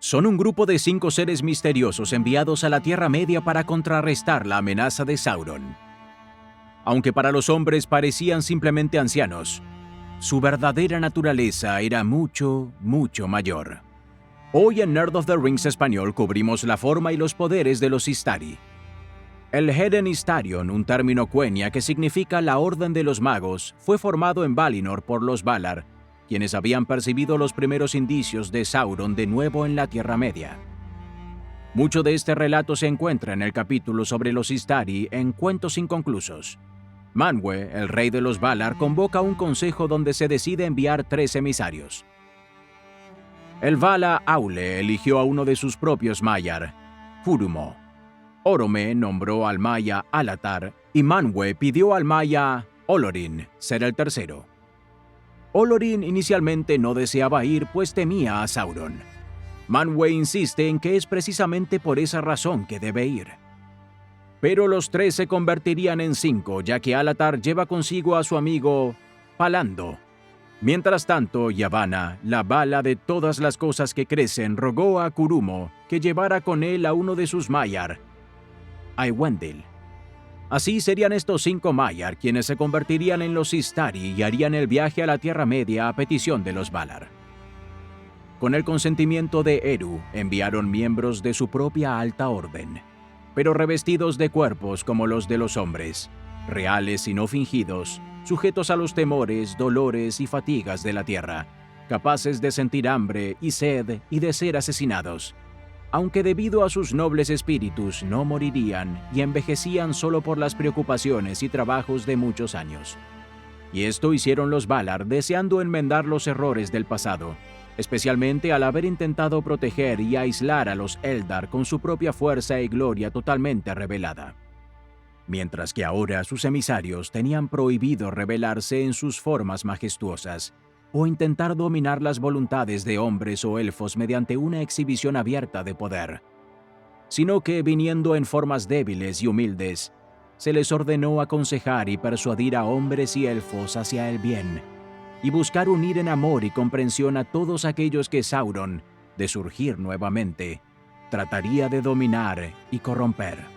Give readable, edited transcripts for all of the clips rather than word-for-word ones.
Son un grupo de 5 seres misteriosos enviados a la Tierra Media para contrarrestar la amenaza de Sauron. Aunque para los hombres parecían simplemente ancianos, su verdadera naturaleza era mucho, mucho mayor. Hoy en Nerd of the Rings Español cubrimos la forma y los poderes de los Istari. El Heden Istarion, un término quenya que significa la Orden de los Magos, fue formado en Valinor por los Valar, quienes habían percibido los primeros indicios de Sauron de nuevo en la Tierra Media. Mucho de este relato se encuentra en el capítulo sobre los Istari en Cuentos Inconclusos. Manwë, el rey de los Valar, convoca un consejo donde se decide enviar 3 emisarios. El Vala Aule eligió a uno de sus propios Maiar, Curumo. Orome nombró al Maya Alatar y Manwë pidió al Maya Olorin ser el tercero. Olorin inicialmente no deseaba ir pues temía a Sauron. Manwë insiste en que es precisamente por esa razón que debe ir. Pero los 3 se convertirían en 5, ya que Alatar lleva consigo a su amigo Palando. Mientras tanto, Yavanna, la bala de todas las cosas que crecen, rogó a Curumo que llevara con él a uno de sus Maiar, Eowendil. Así serían estos 5 Maiar quienes se convertirían en los Istari y harían el viaje a la Tierra Media a petición de los Valar. Con el consentimiento de Eru, enviaron miembros de su propia alta orden, pero revestidos de cuerpos como los de los hombres, reales y no fingidos, sujetos a los temores, dolores y fatigas de la tierra, capaces de sentir hambre y sed y de ser asesinados, aunque debido a sus nobles espíritus no morirían y envejecían solo por las preocupaciones y trabajos de muchos años. Y esto hicieron los Valar deseando enmendar los errores del pasado, especialmente al haber intentado proteger y aislar a los Eldar con su propia fuerza y gloria totalmente revelada. Mientras que ahora sus emisarios tenían prohibido revelarse en sus formas majestuosas, o intentar dominar las voluntades de hombres o elfos mediante una exhibición abierta de poder, sino que, viniendo en formas débiles y humildes, se les ordenó aconsejar y persuadir a hombres y elfos hacia el bien, y buscar unir en amor y comprensión a todos aquellos que Sauron, de surgir nuevamente, trataría de dominar y corromper.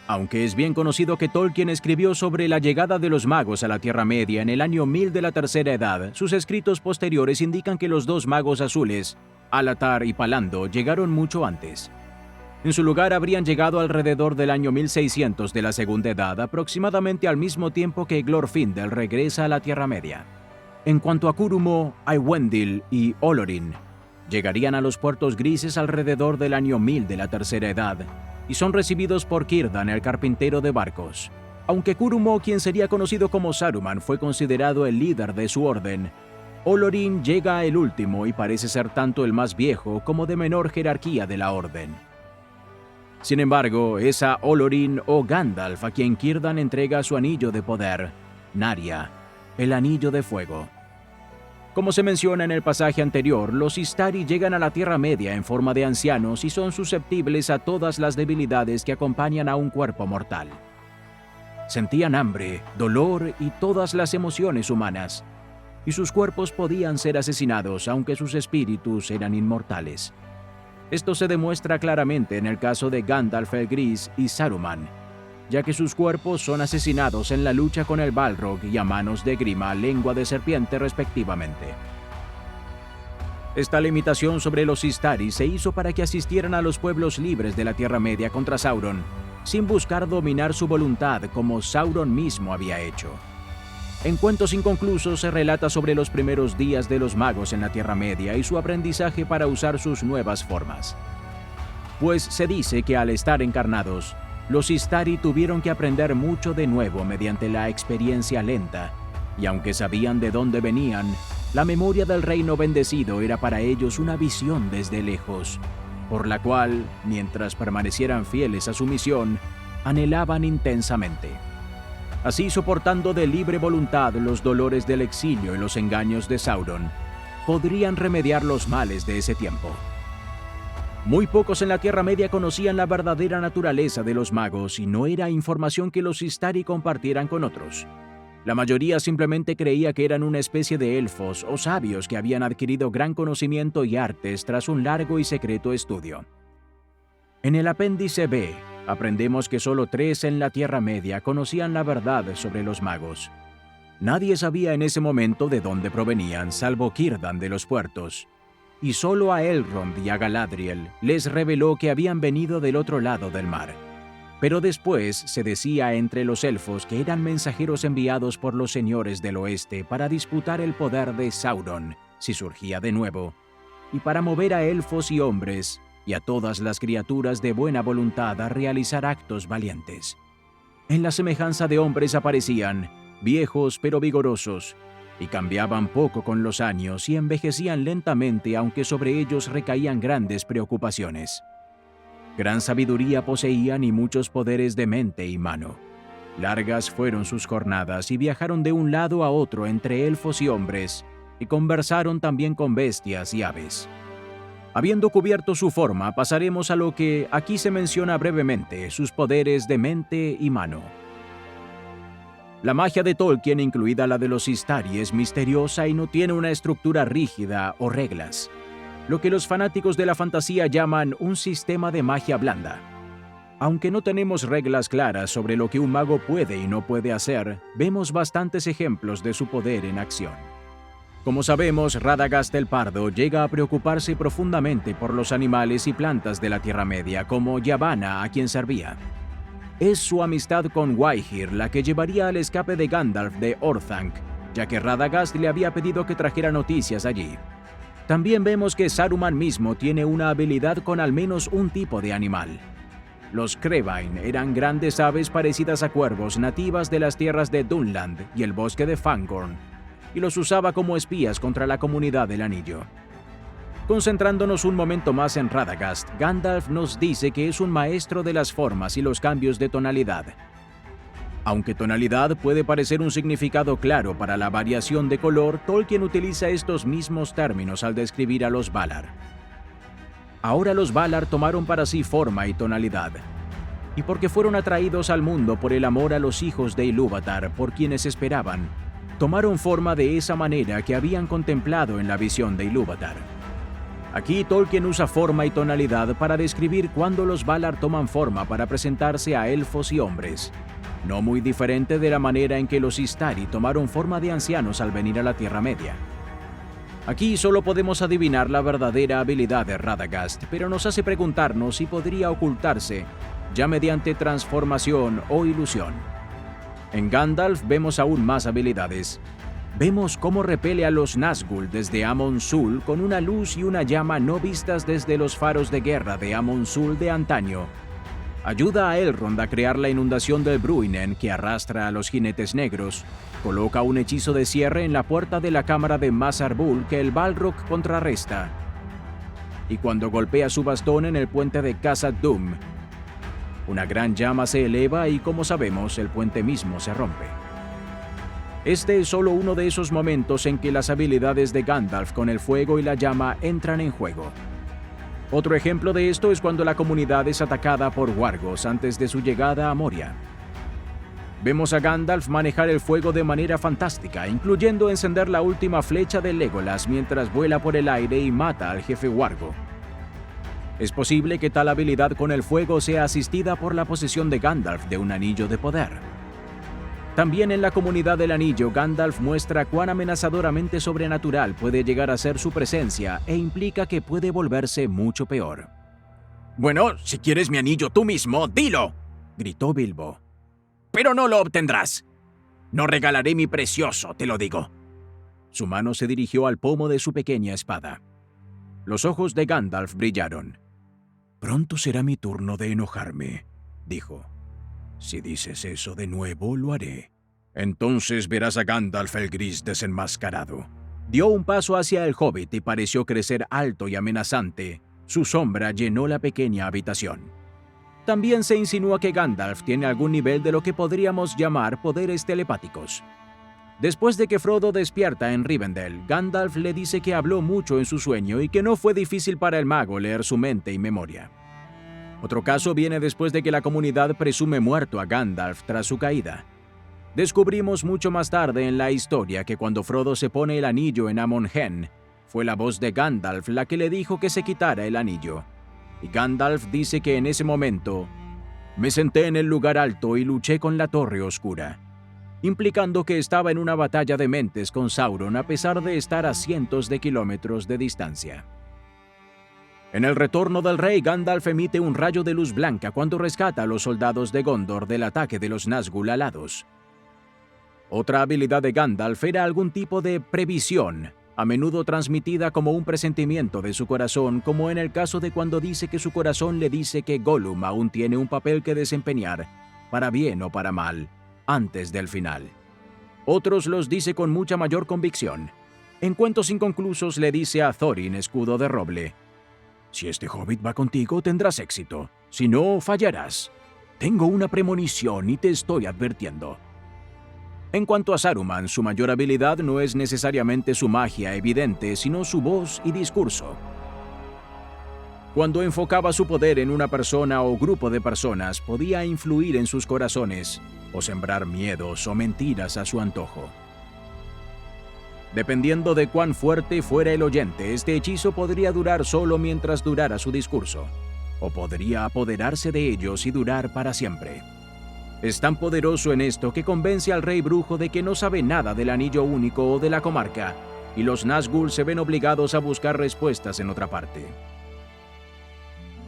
Aunque es bien conocido que Tolkien escribió sobre la llegada de los magos a la Tierra Media en el año 1000 de la Tercera Edad, sus escritos posteriores indican que los 2 magos azules, Alatar y Palando, llegaron mucho antes. En su lugar habrían llegado alrededor del año 1600 de la Segunda Edad, aproximadamente al mismo tiempo que Glorfindel regresa a la Tierra Media. En cuanto a Curumo, Eowendil y Olorin, llegarían a los puertos grises alrededor del año 1000 de la Tercera Edad, y son recibidos por Círdan, el carpintero de barcos. Aunque Curumo, quien sería conocido como Saruman, fue considerado el líder de su orden, Olorin llega el último y parece ser tanto el más viejo como de menor jerarquía de la orden. Sin embargo, es a Olorin o Gandalf a quien Círdan entrega su anillo de poder, Narya, el anillo de fuego. Como se menciona en el pasaje anterior, los Istari llegan a la Tierra Media en forma de ancianos y son susceptibles a todas las debilidades que acompañan a un cuerpo mortal. Sentían hambre, dolor y todas las emociones humanas, y sus cuerpos podían ser asesinados aunque sus espíritus eran inmortales. Esto se demuestra claramente en el caso de Gandalf el Gris y Saruman, ya que sus cuerpos son asesinados en la lucha con el Balrog y a manos de Grima, lengua de serpiente respectivamente. Esta limitación sobre los Istari se hizo para que asistieran a los pueblos libres de la Tierra Media contra Sauron, sin buscar dominar su voluntad como Sauron mismo había hecho. En Cuentos Inconclusos se relata sobre los primeros días de los magos en la Tierra Media y su aprendizaje para usar sus nuevas formas. Pues se dice que al estar encarnados, los Istari tuvieron que aprender mucho de nuevo mediante la experiencia lenta, y aunque sabían de dónde venían, la memoria del reino bendecido era para ellos una visión desde lejos, por la cual, mientras permanecieran fieles a su misión, anhelaban intensamente. Así, soportando de libre voluntad los dolores del exilio y los engaños de Sauron, podrían remediar los males de ese tiempo. Muy pocos en la Tierra Media conocían la verdadera naturaleza de los magos y no era información que los Istari compartieran con otros. La mayoría simplemente creía que eran una especie de elfos o sabios que habían adquirido gran conocimiento y artes tras un largo y secreto estudio. En el apéndice B, aprendemos que solo 3 en la Tierra Media conocían la verdad sobre los magos. Nadie sabía en ese momento de dónde provenían, salvo Círdan de los puertos. Y solo a Elrond y a Galadriel les reveló que habían venido del otro lado del mar. Pero después se decía entre los elfos que eran mensajeros enviados por los señores del oeste para disputar el poder de Sauron, si surgía de nuevo, y para mover a elfos y hombres y a todas las criaturas de buena voluntad a realizar actos valientes. En la semejanza de hombres aparecían, viejos pero vigorosos, y cambiaban poco con los años y envejecían lentamente aunque sobre ellos recaían grandes preocupaciones. Gran sabiduría poseían y muchos poderes de mente y mano. Largas fueron sus jornadas y viajaron de un lado a otro entre elfos y hombres, y conversaron también con bestias y aves. Habiendo cubierto su forma, pasaremos a lo que aquí se menciona brevemente, sus poderes de mente y mano. La magia de Tolkien, incluida la de los Istari, es misteriosa y no tiene una estructura rígida o reglas, lo que los fanáticos de la fantasía llaman un sistema de magia blanda. Aunque no tenemos reglas claras sobre lo que un mago puede y no puede hacer, vemos bastantes ejemplos de su poder en acción. Como sabemos, Radagast el Pardo llega a preocuparse profundamente por los animales y plantas de la Tierra Media, como Yavanna, a quien servía. Es su amistad con Waihir la que llevaría al escape de Gandalf de Orthanc, ya que Radagast le había pedido que trajera noticias allí. También vemos que Saruman mismo tiene una habilidad con al menos un tipo de animal. Los Crevain eran grandes aves parecidas a cuervos nativas de las tierras de Dunland y el bosque de Fangorn, y los usaba como espías contra la comunidad del Anillo. Concentrándonos un momento más en Radagast, Gandalf nos dice que es un maestro de las formas y los cambios de tonalidad. Aunque tonalidad puede parecer un significado claro para la variación de color, Tolkien utiliza estos mismos términos al describir a los Valar. Ahora los Valar tomaron para sí forma y tonalidad, y porque fueron atraídos al mundo por el amor a los hijos de Ilúvatar, por quienes esperaban, tomaron forma de esa manera que habían contemplado en la visión de Ilúvatar. Aquí Tolkien usa forma y tonalidad para describir cuándo los Valar toman forma para presentarse a elfos y hombres, no muy diferente de la manera en que los Istari tomaron forma de ancianos al venir a la Tierra Media. Aquí solo podemos adivinar la verdadera habilidad de Radagast, pero nos hace preguntarnos si podría ocultarse, ya mediante transformación o ilusión. En Gandalf vemos aún más habilidades. Vemos cómo repele a los Nazgûl desde Amon Sul con una luz y una llama no vistas desde los faros de guerra de Amon Sul de antaño. Ayuda a Elrond a crear la inundación del Bruinen que arrastra a los jinetes negros. Coloca un hechizo de cierre en la puerta de la cámara de Mazarbul que el Balrog contrarresta. Y cuando golpea su bastón en el puente de Khazad-dûm, una gran llama se eleva y, como sabemos, el puente mismo se rompe. Este es solo uno de esos momentos en que las habilidades de Gandalf con el fuego y la llama entran en juego. Otro ejemplo de esto es cuando la comunidad es atacada por wargos antes de su llegada a Moria. Vemos a Gandalf manejar el fuego de manera fantástica, incluyendo encender la última flecha de Legolas mientras vuela por el aire y mata al jefe wargo. Es posible que tal habilidad con el fuego sea asistida por la posesión de Gandalf de un anillo de poder. También en la comunidad del anillo, Gandalf muestra cuán amenazadoramente sobrenatural puede llegar a ser su presencia e implica que puede volverse mucho peor. «Bueno, si quieres mi anillo tú mismo, dilo», gritó Bilbo. «Pero no lo obtendrás. No regalaré mi precioso, te lo digo». Su mano se dirigió al pomo de su pequeña espada. Los ojos de Gandalf brillaron. «Pronto será mi turno de enojarme», dijo. «Si dices eso de nuevo, lo haré. Entonces verás a Gandalf el Gris desenmascarado». Dio un paso hacia el hobbit y pareció crecer alto y amenazante. Su sombra llenó la pequeña habitación. También se insinúa que Gandalf tiene algún nivel de lo que podríamos llamar poderes telepáticos. Después de que Frodo despierta en Rivendell, Gandalf le dice que habló mucho en su sueño y que no fue difícil para el mago leer su mente y memoria. Otro caso viene después de que la comunidad presume muerto a Gandalf tras su caída. Descubrimos mucho más tarde en la historia que cuando Frodo se pone el anillo en Amon Hen, fue la voz de Gandalf la que le dijo que se quitara el anillo. Y Gandalf dice que en ese momento, me senté en el lugar alto y luché con la Torre Oscura, implicando que estaba en una batalla de mentes con Sauron a pesar de estar a cientos de kilómetros de distancia. En el retorno del rey, Gandalf emite un rayo de luz blanca cuando rescata a los soldados de Gondor del ataque de los Nazgûl alados. Otra habilidad de Gandalf era algún tipo de previsión, a menudo transmitida como un presentimiento de su corazón, como en el caso de cuando dice que su corazón le dice que Gollum aún tiene un papel que desempeñar, para bien o para mal, antes del final. Otros los dice con mucha mayor convicción. En Cuentos Inconclusos le dice a Thorin, escudo de roble: si este hobbit va contigo, tendrás éxito. Si no, fallarás. Tengo una premonición y te estoy advirtiendo. En cuanto a Saruman, su mayor habilidad no es necesariamente su magia evidente, sino su voz y discurso. Cuando enfocaba su poder en una persona o grupo de personas, podía influir en sus corazones o sembrar miedos o mentiras a su antojo. Dependiendo de cuán fuerte fuera el oyente, este hechizo podría durar solo mientras durara su discurso, o podría apoderarse de ellos y durar para siempre. Es tan poderoso en esto que convence al rey brujo de que no sabe nada del anillo único o de la comarca, y los Nazgûl se ven obligados a buscar respuestas en otra parte.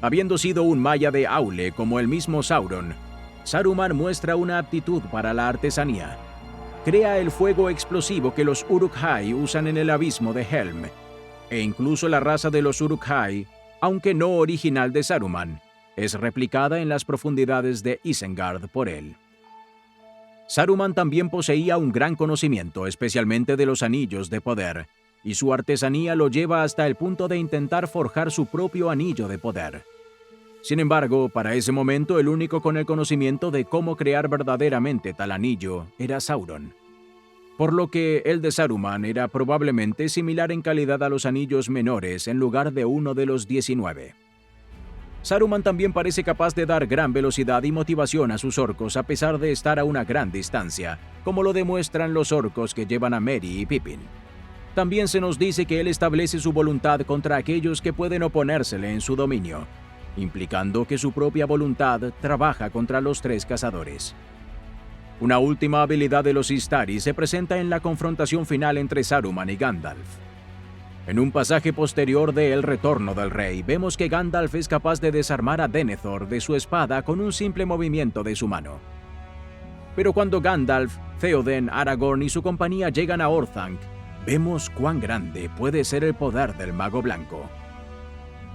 Habiendo sido un maya de Aule como el mismo Sauron, Saruman muestra una aptitud para la artesanía. Crea el fuego explosivo que los Uruk-hai usan en el abismo de Helm, e incluso la raza de los Uruk-hai, aunque no original de Saruman, es replicada en las profundidades de Isengard por él. Saruman también poseía un gran conocimiento, especialmente de los anillos de poder, y su artesanía lo lleva hasta el punto de intentar forjar su propio anillo de poder. Sin embargo, para ese momento el único con el conocimiento de cómo crear verdaderamente tal anillo era Sauron. Por lo que el de Saruman era probablemente similar en calidad a los anillos menores en lugar de uno de los 19. Saruman también parece capaz de dar gran velocidad y motivación a sus orcos a pesar de estar a una gran distancia, como lo demuestran los orcos que llevan a Merry y Pippin. También se nos dice que él establece su voluntad contra aquellos que pueden oponérsele en su dominio, implicando que su propia voluntad trabaja contra los tres cazadores. Una última habilidad de los Istari se presenta en la confrontación final entre Saruman y Gandalf. En un pasaje posterior de El Retorno del Rey, vemos que Gandalf es capaz de desarmar a Denethor de su espada con un simple movimiento de su mano. Pero cuando Gandalf, Theoden, Aragorn y su compañía llegan a Orthanc, vemos cuán grande puede ser el poder del Mago Blanco.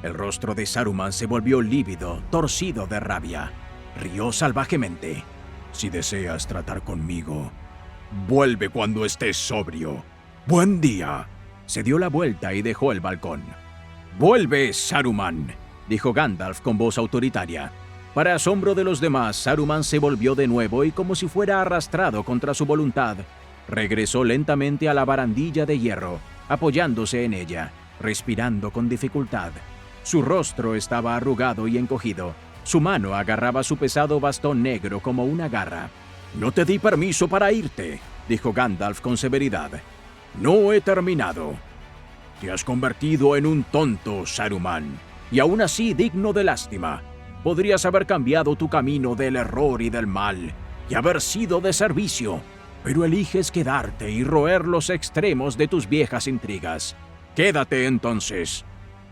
El rostro de Saruman se volvió lívido, torcido de rabia. Rió salvajemente. Si deseas tratar conmigo, vuelve cuando estés sobrio. ¡Buen día! Se dio la vuelta y dejó el balcón. «¡Vuelve, Saruman!», dijo Gandalf con voz autoritaria. Para asombro de los demás, Saruman se volvió de nuevo y, como si fuera arrastrado contra su voluntad, regresó lentamente a la barandilla de hierro, apoyándose en ella, respirando con dificultad. Su rostro estaba arrugado y encogido. Su mano agarraba su pesado bastón negro como una garra. «No te di permiso para irte», dijo Gandalf con severidad. «No he terminado. Te has convertido en un tonto, Saruman, y aún así digno de lástima. Podrías haber cambiado tu camino del error y del mal, y haber sido de servicio, pero eliges quedarte y roer los extremos de tus viejas intrigas. Quédate entonces,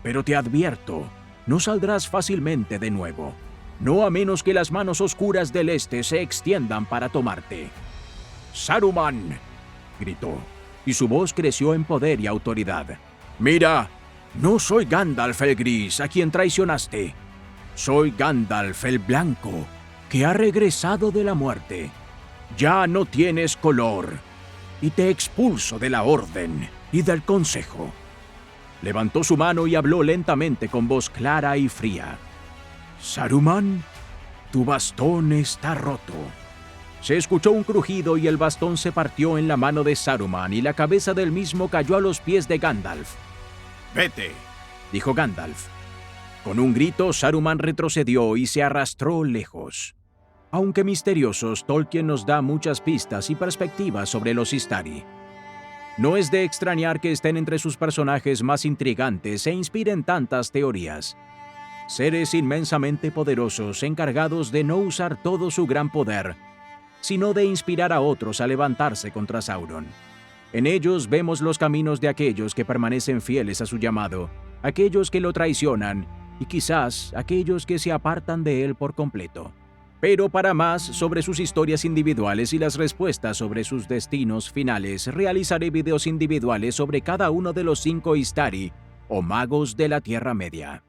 pero te advierto, no saldrás fácilmente de nuevo, no a menos que las manos oscuras del este se extiendan para tomarte». «Saruman», gritó, y su voz creció en poder y autoridad. «Mira, no soy Gandalf el Gris a quien traicionaste. Soy Gandalf el Blanco, que ha regresado de la muerte. Ya no tienes color, y te expulso de la Orden y del Consejo». Levantó su mano y habló lentamente con voz clara y fría. «Saruman, tu bastón está roto». Se escuchó un crujido y el bastón se partió en la mano de Saruman y la cabeza del mismo cayó a los pies de Gandalf. «Vete», dijo Gandalf. Con un grito, Saruman retrocedió y se arrastró lejos. Aunque misteriosos, Tolkien nos da muchas pistas y perspectivas sobre los Istari. No es de extrañar que estén entre sus personajes más intrigantes e inspiren tantas teorías. Seres inmensamente poderosos encargados de no usar todo su gran poder, sino de inspirar a otros a levantarse contra Sauron. En ellos vemos los caminos de aquellos que permanecen fieles a su llamado, aquellos que lo traicionan y quizás aquellos que se apartan de él por completo. Pero para más sobre sus historias individuales y las respuestas sobre sus destinos finales, realizaré videos individuales sobre cada uno de los 5 Istari, o magos de la Tierra Media.